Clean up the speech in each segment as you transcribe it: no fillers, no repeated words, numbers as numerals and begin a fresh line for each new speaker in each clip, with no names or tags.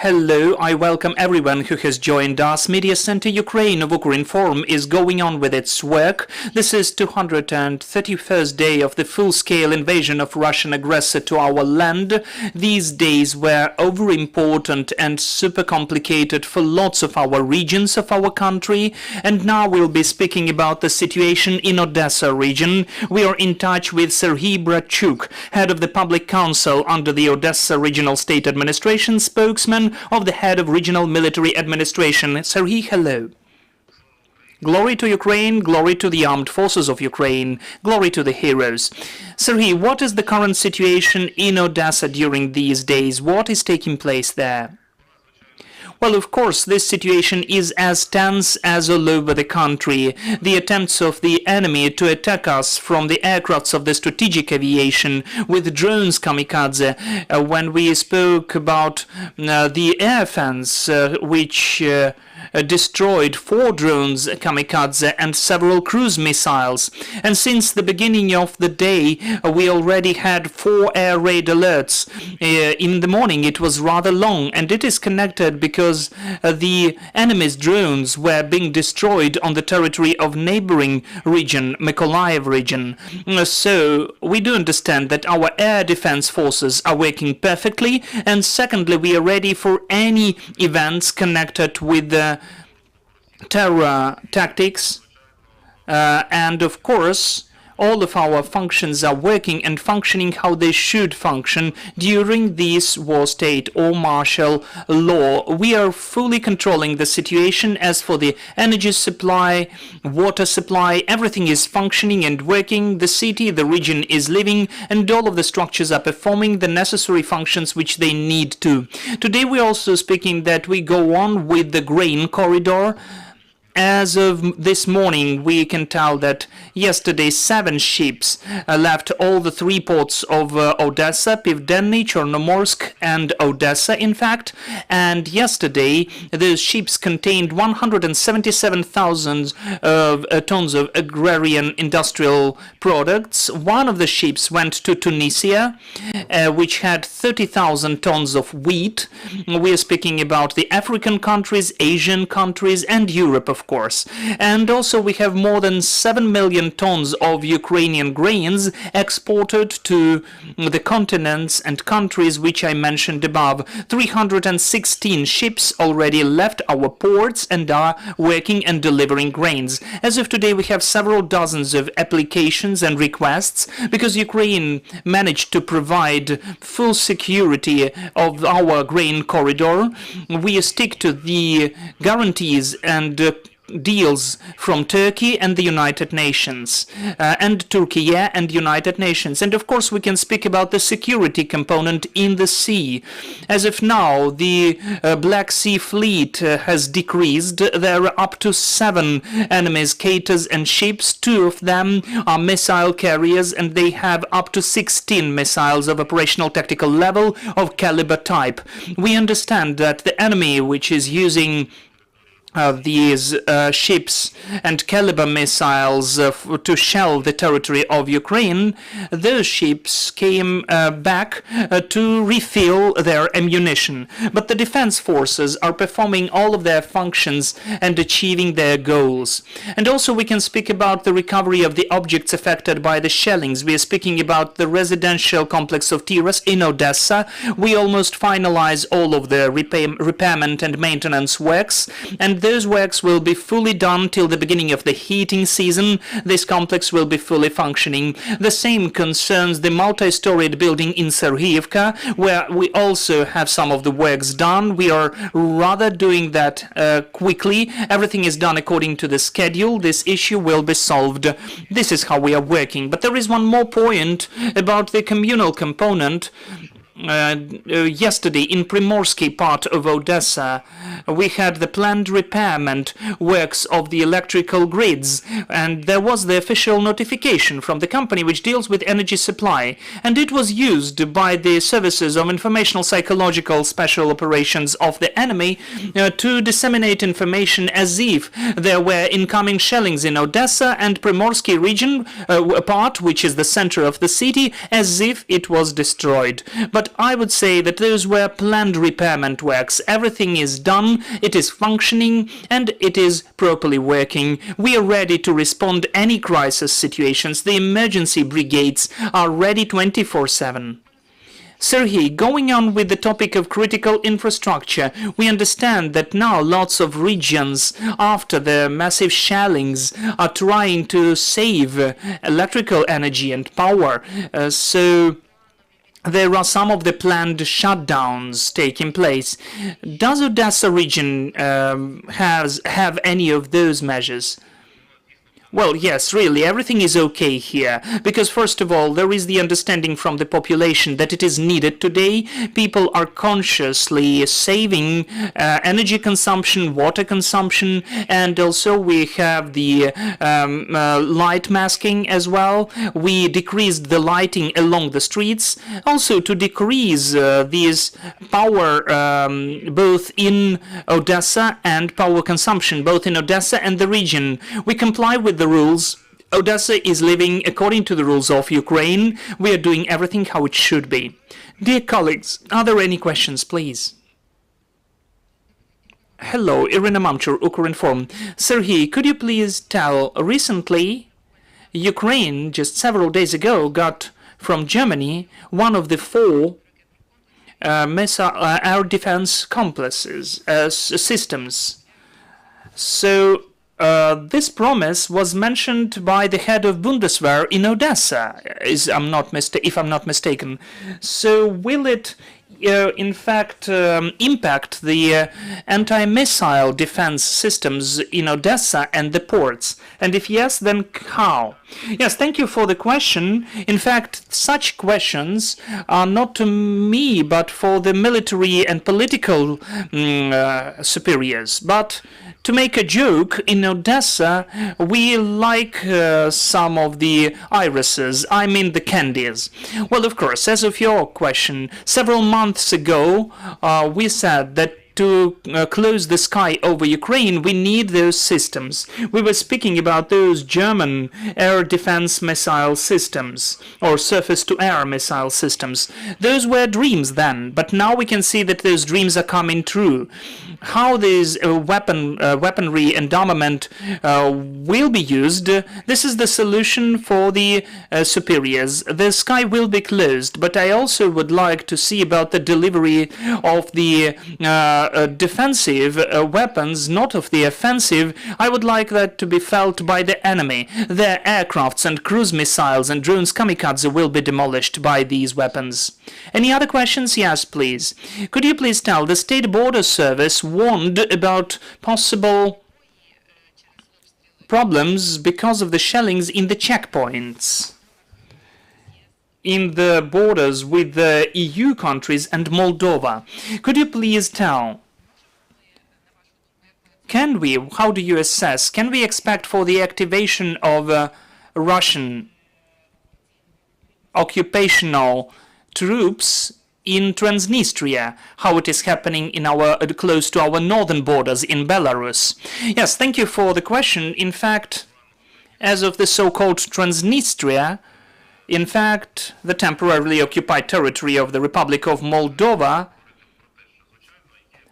Hello, I welcome everyone who has joined us. Media Center Ukraine of Ukrinform is going on with its work. This is 231st day of the full-scale invasion of Russian aggressor to our land. These days were over-important and super complicated for lots of our regions of our country. And now we'll be speaking about the situation in Odesa region. We are in touch with Serhii Bratchuk, head of the Public Council under the Odesa Regional State Administration, spokesman of the head of Regional Military Administration. Serhii, hello. Glory to Ukraine, glory to the armed forces of Ukraine, glory to the heroes. Serhii, what is the current situation in Odesa during these days? What is taking place there? Well, of course, this situation is as tense as all over the country. The attempts of the enemy to attack us from the aircrafts of the strategic aviation with drones kamikaze. When we spoke about the air defense, which destroyed 4 drones kamikaze and several cruise missiles. And since the beginning of the day, we already had 4 air raid alerts. In the morning, it was rather long, and it is connected because the enemy's drones were being destroyed on the territory of neighboring region, Mykolaiv region. So we do understand that our air defense forces are working perfectly, and secondly, we are ready for any events connected with the terror tactics, and of course all of our functions are working and functioning how they should function during this war state or martial law. We are fully controlling the situation. As for the energy supply, water supply, everything is functioning and working. The city, the region is living, and all of the structures are performing the necessary functions which they need to. Today we are also speaking that we go on with the grain corridor. As of this morning, we can tell that yesterday 7 ships left all the 3 ports of Odesa, Pivdenny, Chornomorsk, and Odesa, in fact. And yesterday, those ships contained 177,000 tons of agrarian industrial products. One of the ships went to Tunisia, which had 30,000 tons of wheat. We are speaking about the African countries, Asian countries, and Europe, of course. And also we have more than 7 million tons of Ukrainian grains exported to the continents and countries which I mentioned above. 316 ships already left our ports and are working and delivering grains. As of today, we have several dozens of applications and requests because Ukraine managed to provide full security of our grain corridor. We stick to the guarantees and deals from Turkey and the United Nations, and Turkey and United Nations. And of course we can speak about the security component in the sea. As of now, the Black Sea Fleet has decreased. There are up to 7 enemy's caters and ships. 2 of them are missile carriers, and they have up to 16 missiles of operational tactical level of caliber type. We understand that the enemy, which is using these ships and caliber missiles to shell the territory of Ukraine, those ships came back to refill their ammunition. But the defense forces are performing all of their functions and achieving their goals. And also we can speak about the recovery of the objects affected by the shellings. We are speaking about the residential complex of Tiras in Odesa. We almost finalize all of the repairment and maintenance works, and those works will be fully done till the beginning of the heating season. This complex will be fully functioning. The same concerns the multi-storied building in Serhiivka, where we also have some of the works done. We are rather doing that quickly. Everything is done according to the schedule. This issue will be solved. This is how we are working. But there is one more point about the communal component. Yesterday in Primorsky part of Odesa, we had the planned repairment works of the electrical grids, and there was the official notification from the company which deals with energy supply, and it was used by the services of informational psychological special operations of the enemy to disseminate information as if there were incoming shellings in Odesa and Primorsky region part, which is the center of the city, as if it was destroyed. But but I would say that those were planned repairment works. Everything is done, it is functioning, and it is properly working. We are ready to respond any crisis situations. The emergency brigades are ready 24/7. Serhii, going on with the topic of critical infrastructure, we understand that now lots of regions, after the massive shellings, are trying to save electrical energy and power. So there are some of the planned shutdowns taking place. Does Odesa region have any of those measures? Well, yes, really, everything is okay here, because first of all, there is the understanding from the population that it is needed today. People are consciously saving energy consumption, water consumption, and also we have the light masking as well. We decreased the lighting along the streets, also to decrease these power both in Odesa and power consumption, both in Odesa and the region. We comply with the rules. Odesa is living according to the rules of Ukraine. We are doing everything how it should be. Dear colleagues, are there any questions, please? Hello, Irina Mamchur, Ukrinform. Serhii, could you please tell, recently Ukraine, just several days ago, got from Germany one of the 4 missile air defense complexes, systems. So this promise was mentioned by the head of Bundeswehr in Odesa, if I'm not mistaken. So will it in fact impact the anti-missile defense systems in Odesa and the ports? And if yes, then how? Yes, thank you for the question. In fact, such questions are not to me, but for the military and political superiors. But to make a joke, in Odesa, we like some of the irises, I mean the candies. Well, of course, as of your question, several months ago, we said that to close the sky over Ukraine, we need those systems. We were speaking about those German air defense missile systems, or surface-to-air missile systems. Those were dreams then, but now we can see that those dreams are coming true. How this weaponry and armament will be used, this is the solution for the superiors. The sky will be closed, but I also would like to see about the delivery of the defensive weapons, not of the offensive. I would like that to be felt by the enemy. Their aircrafts and cruise missiles and drones kamikaze will be demolished by these weapons. Any other questions? Yes, please. Could you please tell, the State Border Service warned about possible problems because of the shellings in the checkpoints in the borders with the EU countries and Moldova. Could you please tell, how do you assess, can we expect for the activation of Russian occupational troops in Transnistria, how it is happening in our close to our northern borders in Belarus? Yes, thank you for the question. In fact, as of the so-called Transnistria, in fact, the temporarily occupied territory of the Republic of Moldova,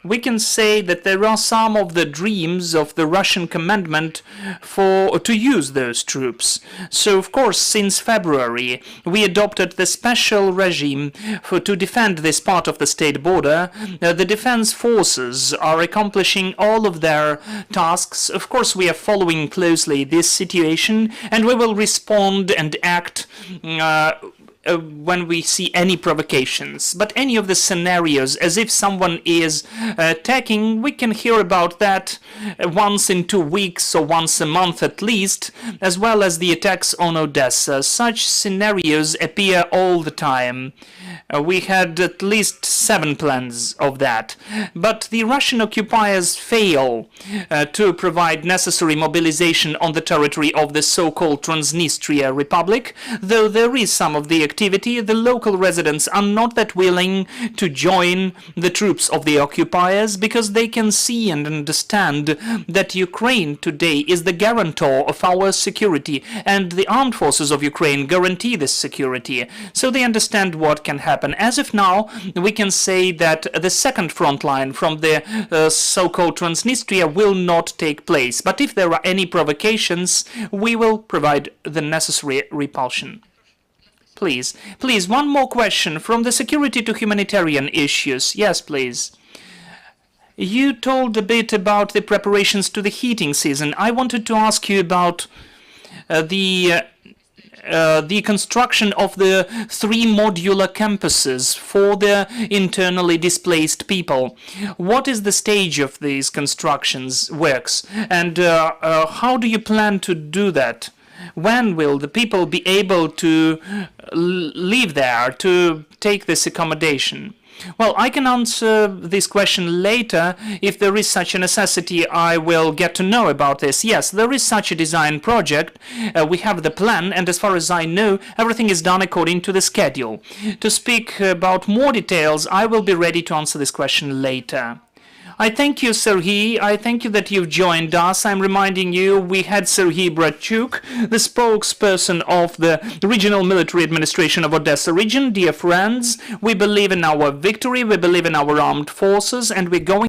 we can say that there are some of the dreams of the Russian commandment to use those troops. So, of course, since February, we adopted the special regime to defend this part of the state border. The defense forces are accomplishing all of their tasks. Of course, we are following closely this situation, and we will respond and act when we see any provocations. But any of the scenarios, as if someone is attacking, we can hear about that once in 2 weeks or once a month at least, as well as the attacks on Odesa. Such scenarios appear all the time. We had at least 7 plans of that. But the Russian occupiers fail to provide necessary mobilization on the territory of the so-called Transnistria Republic, though there is some of the activity, the local residents are not that willing to join the troops of the occupiers because they can see and understand that Ukraine today is the guarantor of our security, and the armed forces of Ukraine guarantee this security. So they understand what can happen. As of now, we can say that the second front line from the so-called Transnistria will not take place. But if there are any provocations, we will provide the necessary repulsion. Please, one more question from the security to humanitarian issues. Yes, please. You told a bit about the preparations to the heating season. I wanted to ask you about the construction of the 3 modular campuses for the internally displaced people. What is the stage of these constructions works, and how do you plan to do that? When will the people be able to live there, to take this accommodation? Well, I can answer this question later. If there is such a necessity, I will get to know about this. Yes, there is such a design project. We have the plan, and as far as I know, everything is done according to the schedule. To speak about more details, I will be ready to answer this question later. I thank you, Serhii. I thank you that you've joined us. I'm reminding you, we had Serhii Bratchuk, the spokesperson of the Regional Military Administration of Odesa region. Dear friends, we believe in our victory, we believe in our armed forces, and we're going